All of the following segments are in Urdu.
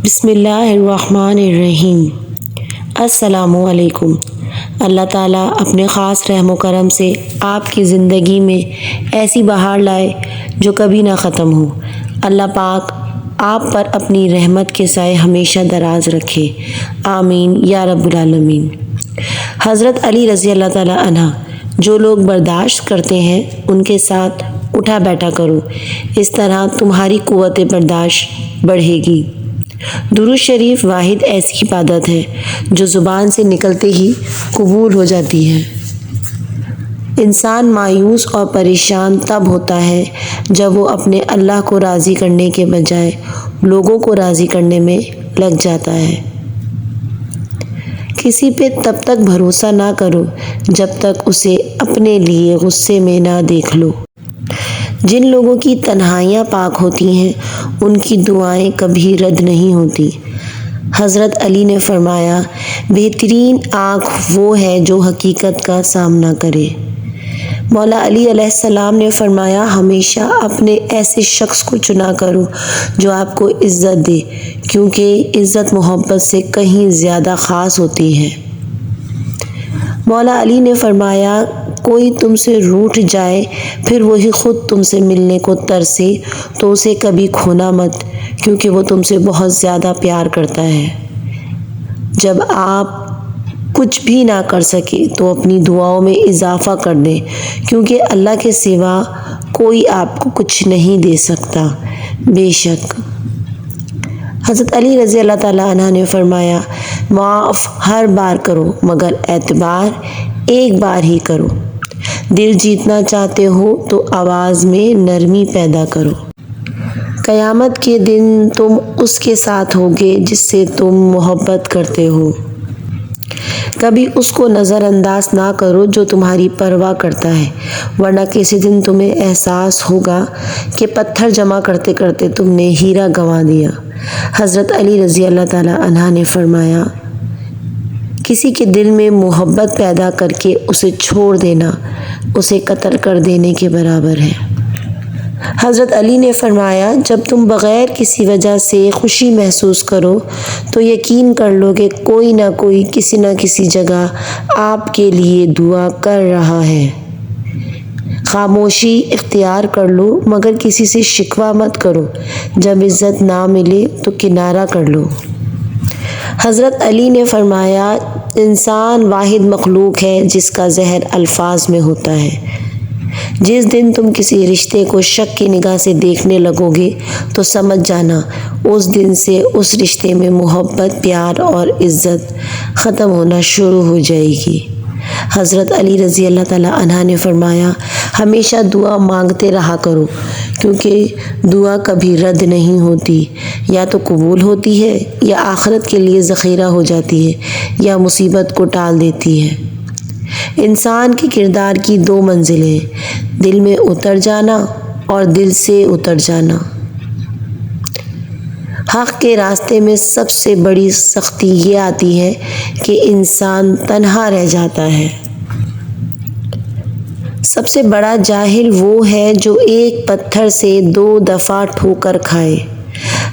بسم اللہ الرحمن الرحیم۔ السلام علیکم۔ اللہ تعالیٰ اپنے خاص رحم و کرم سے آپ کی زندگی میں ایسی بہار لائے جو کبھی نہ ختم ہو۔ اللہ پاک آپ پر اپنی رحمت کے سائے ہمیشہ دراز رکھے، آمین یا رب العالمین۔ حضرت علی رضی اللہ تعالیٰ عنہ: جو لوگ برداشت کرتے ہیں ان کے ساتھ اٹھا بیٹھا کرو، اس طرح تمہاری قوت برداشت بڑھے گی۔ درود شریف واحد ایسی عبادت ہے جو زبان سے نکلتے ہی قبول ہو جاتی ہے۔ انسان مایوس اور پریشان تب ہوتا ہے جب وہ اپنے اللہ کو راضی کرنے کے بجائے لوگوں کو راضی کرنے میں لگ جاتا ہے۔ کسی پہ تب تک بھروسہ نہ کرو جب تک اسے اپنے لیے غصے میں نہ دیکھ لو۔ جن لوگوں کی تنہائیاں پاک ہوتی ہیں ان کی دعائیں کبھی رد نہیں ہوتی۔ حضرت علی نے فرمایا، بہترین آنکھ وہ ہے جو حقیقت کا سامنا کرے۔ مولا علی علیہ السلام نے فرمایا، ہمیشہ اپنے ایسے شخص کو چنا کرو جو آپ کو عزت دے، کیونکہ عزت محبت سے کہیں زیادہ خاص ہوتی ہے۔ مولا علی نے فرمایا، کوئی تم سے روٹھ جائے پھر وہی خود تم سے ملنے کو ترسے تو اسے کبھی کھونا مت، کیونکہ وہ تم سے بہت زیادہ پیار کرتا ہے۔ جب آپ کچھ بھی نہ کر سکے تو اپنی دعاؤں میں اضافہ کر دیں، کیونکہ اللہ کے سوا کوئی آپ کو کچھ نہیں دے سکتا۔ بے شک حضرت علی رضی اللہ تعالیٰ عنہ نے فرمایا، معاف ہر بار کرو مگر اعتبار ایک بار ہی کرو۔ دل جیتنا چاہتے ہو تو آواز میں نرمی پیدا کرو۔ قیامت کے دن تم اس کے ساتھ ہوگے جس سے تم محبت کرتے ہو۔ کبھی اس کو نظر انداز نہ کرو جو تمہاری پرواہ کرتا ہے، ورنہ کسی دن تمہیں احساس ہوگا کہ پتھر جمع کرتے کرتے تم نے ہیرا گنوا دیا۔ حضرت علی رضی اللہ تعالیٰ عنہ نے فرمایا، کسی کے دل میں محبت پیدا کر کے اسے چھوڑ دینا اسے قتل کر دینے کے برابر ہے۔ حضرت علی نے فرمایا، جب تم بغیر کسی وجہ سے خوشی محسوس کرو تو یقین کر لو کہ کوئی نہ کوئی کسی نہ کسی جگہ آپ کے لیے دعا کر رہا ہے۔ خاموشی اختیار کر لو مگر کسی سے شکوہ مت کرو، جب عزت نہ ملے تو کنارہ کر لو۔ حضرت علی نے فرمایا، انسان واحد مخلوق ہے جس کا زہر الفاظ میں ہوتا ہے۔ جس دن تم کسی رشتے کو شک کی نگاہ سے دیکھنے لگو گے تو سمجھ جانا اس دن سے اس رشتے میں محبت، پیار اور عزت ختم ہونا شروع ہو جائے گی۔ حضرت علی رضی اللہ تعالیٰ عنہ نے فرمایا، ہمیشہ دعا مانگتے رہا کرو، کیونکہ دعا کبھی رد نہیں ہوتی، یا تو قبول ہوتی ہے یا آخرت کے لیے ذخیرہ ہو جاتی ہے یا مصیبت کو ٹال دیتی ہے۔ انسان کے کردار کی دو منزلیں، دل میں اتر جانا اور دل سے اتر جانا۔ حق کے راستے میں سب سے بڑی سختی یہ آتی ہے کہ انسان تنہا رہ جاتا ہے۔ سب سے بڑا جاہل وہ ہے جو ایک پتھر سے 2 دفعہ ٹھوکر کھائے۔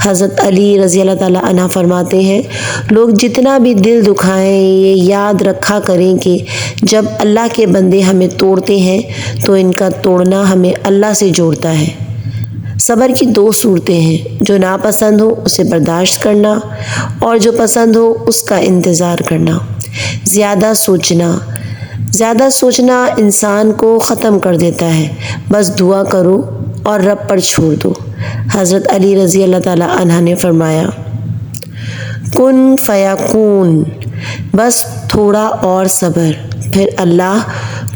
حضرت علی رضی اللہ تعالیٰ عنہ فرماتے ہیں، لوگ جتنا بھی دل دکھائیں یہ یاد رکھا کریں کہ جب اللہ کے بندے ہمیں توڑتے ہیں تو ان کا توڑنا ہمیں اللہ سے جوڑتا ہے۔ صبر کی 2 صورتیں ہیں، جو ناپسند ہو اسے برداشت کرنا اور جو پسند ہو اس کا انتظار کرنا۔ زیادہ سوچنا انسان کو ختم کر دیتا ہے، بس دعا کرو اور رب پر چھوڑ دو۔ حضرت علی رضی اللہ تعالیٰ عنہ نے فرمایا، کن فیکون، بس تھوڑا اور صبر، پھر اللہ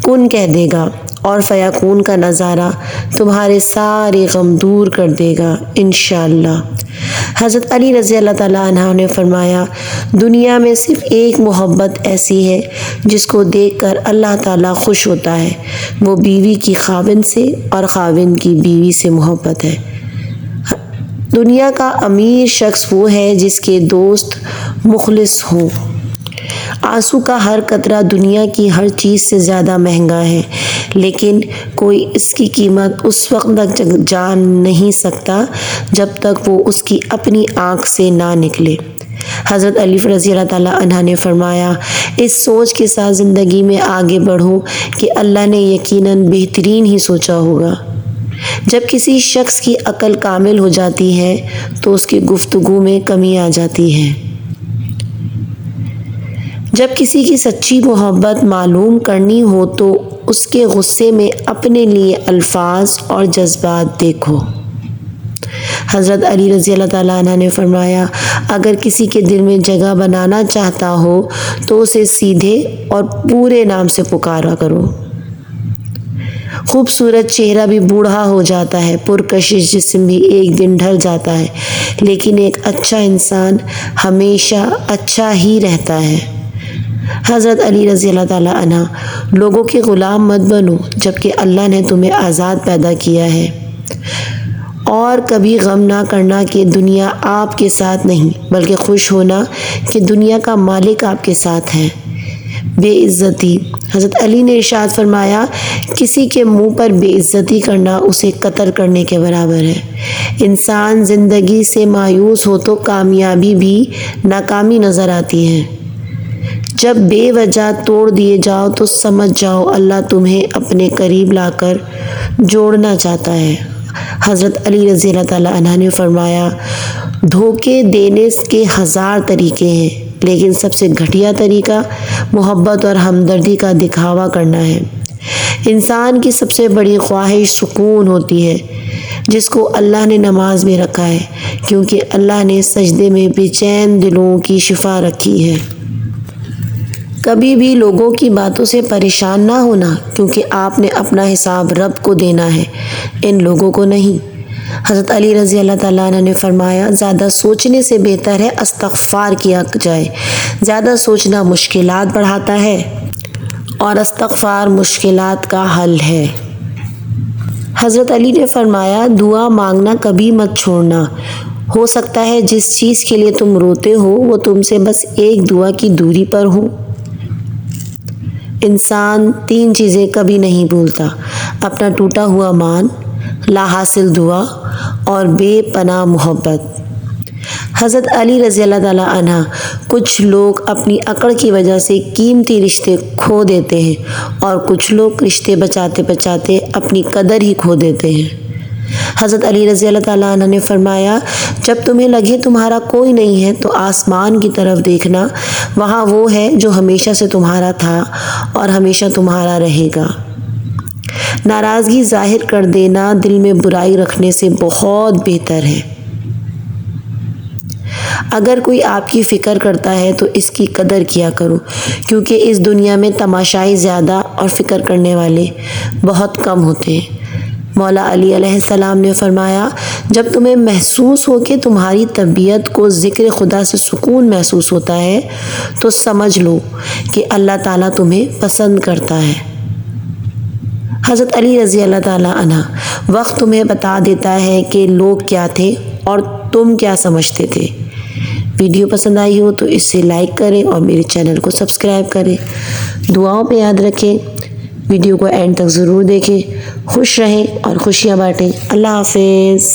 کن کہہ دے گا اور فیکون کا نظارہ تمہارے سارے غم دور کر دے گا انشاءاللہ۔ حضرت علی رضی اللہ تعالیٰ عنہ نے فرمایا، دنیا میں صرف ایک محبت ایسی ہے جس کو دیکھ کر اللہ تعالیٰ خوش ہوتا ہے، وہ بیوی کی خاوند سے اور خاوند کی بیوی سے محبت ہے۔ دنیا کا امیر شخص وہ ہے جس کے دوست مخلص ہوں۔ آنسو کا ہر قطرہ دنیا کی ہر چیز سے زیادہ مہنگا ہے، لیکن کوئی اس کی قیمت اس وقت تک جان نہیں سکتا جب تک وہ اس کی اپنی آنکھ سے نہ نکلے۔ حضرت علی رضی اللہ تعالیٰ عنہ نے فرمایا، اس سوچ کے ساتھ زندگی میں آگے بڑھو کہ اللہ نے یقیناً بہترین ہی سوچا ہوگا۔ جب کسی شخص کی عقل کامل ہو جاتی ہے تو اس کی گفتگو میں کمی آ جاتی ہے۔ جب کسی کی سچی محبت معلوم کرنی ہو تو اس کے غصے میں اپنے لیے الفاظ اور جذبات دیکھو۔ حضرت علی رضی اللہ تعالیٰ عنہ نے فرمایا، اگر کسی کے دل میں جگہ بنانا چاہتا ہو تو اسے سیدھے اور پورے نام سے پکارا کرو۔ خوبصورت چہرہ بھی بوڑھا ہو جاتا ہے، پرکشش جسم بھی ایک دن ڈھل جاتا ہے، لیکن ایک اچھا انسان ہمیشہ اچھا ہی رہتا ہے۔ حضرت علی رضی اللہ تعالیٰ عنہ، لوگوں کے غلام مت بنو جبکہ اللہ نے تمہیں آزاد پیدا کیا ہے، اور کبھی غم نہ کرنا کہ دنیا آپ کے ساتھ نہیں، بلکہ خوش ہونا کہ دنیا کا مالک آپ کے ساتھ ہے۔ بے عزتی، حضرت علی نے ارشاد فرمایا، کسی کے منہ پر بے عزتی کرنا اسے قتل کرنے کے برابر ہے۔ انسان زندگی سے مایوس ہو تو کامیابی بھی ناکامی نظر آتی ہے۔ جب بے وجہ توڑ دیے جاؤ تو سمجھ جاؤ اللہ تمہیں اپنے قریب لا کر جوڑنا چاہتا ہے۔ حضرت علی رضی اللہ تعالیٰ عنہ نے فرمایا، دھوکے دینے کے 1000 طریقے ہیں، لیکن سب سے گھٹیا طریقہ محبت اور ہمدردی کا دکھاوا کرنا ہے۔ انسان کی سب سے بڑی خواہش سکون ہوتی ہے، جس کو اللہ نے نماز میں رکھا ہے، کیونکہ اللہ نے سجدے میں بے چین دلوں کی شفا رکھی ہے۔ کبھی بھی لوگوں کی باتوں سے پریشان نہ ہونا، کیونکہ آپ نے اپنا حساب رب کو دینا ہے، ان لوگوں کو نہیں۔ حضرت علی رضی اللہ تعالیٰ عنہ نے فرمایا، زیادہ سوچنے سے بہتر ہے استغفار کیا جائے۔ زیادہ سوچنا مشکلات بڑھاتا ہے اور استغفار مشکلات کا حل ہے۔ حضرت علی نے فرمایا، دعا مانگنا کبھی مت چھوڑنا۔ ہو سکتا ہے جس چیز کے لیے تم روتے ہو وہ تم سے بس ایک دعا کی دوری پر ہو۔ انسان 3 چیزیں کبھی نہیں بھولتا: اپنا ٹوٹا ہوا مان، لا حاصل دعا اور بے پناہ محبت۔ حضرت علی رضی اللہ تعالیٰ عنہ، کچھ لوگ اپنی اکڑ کی وجہ سے قیمتی رشتے کھو دیتے ہیں اور کچھ لوگ رشتے بچاتے بچاتے اپنی قدر ہی کھو دیتے ہیں۔ حضرت علی رضی اللہ تعالیٰ عنہ نے فرمایا، جب تمہیں لگے تمہارا کوئی نہیں ہے تو آسمان کی طرف دیکھنا، وہاں وہ ہے جو ہمیشہ سے تمہارا تھا اور ہمیشہ تمہارا رہے گا۔ ناراضگی ظاہر کر دینا دل میں برائی رکھنے سے بہت بہتر ہے۔ اگر کوئی آپ کی فکر کرتا ہے تو اس کی قدر کیا کرو، کیونکہ اس دنیا میں تماشائی زیادہ اور فکر کرنے والے بہت کم ہوتے ہیں۔ مولا علی علیہ السلام نے فرمایا، جب تمہیں محسوس ہو کہ تمہاری طبیعت کو ذکر خدا سے سکون محسوس ہوتا ہے تو سمجھ لو کہ اللہ تعالیٰ تمہیں پسند کرتا ہے۔ حضرت علی رضی اللہ تعالیٰ عنہ، وقت تمہیں بتا دیتا ہے کہ لوگ کیا تھے اور تم کیا سمجھتے تھے۔ ویڈیو پسند آئی ہو تو اسے لائک کریں اور میرے چینل کو سبسکرائب کریں۔ دعاؤں پہ یاد رکھیں، ویڈیو کو اینڈ تک ضرور دیکھیں۔ خوش رہیں اور خوشیاں بانٹیں۔ اللہ حافظ۔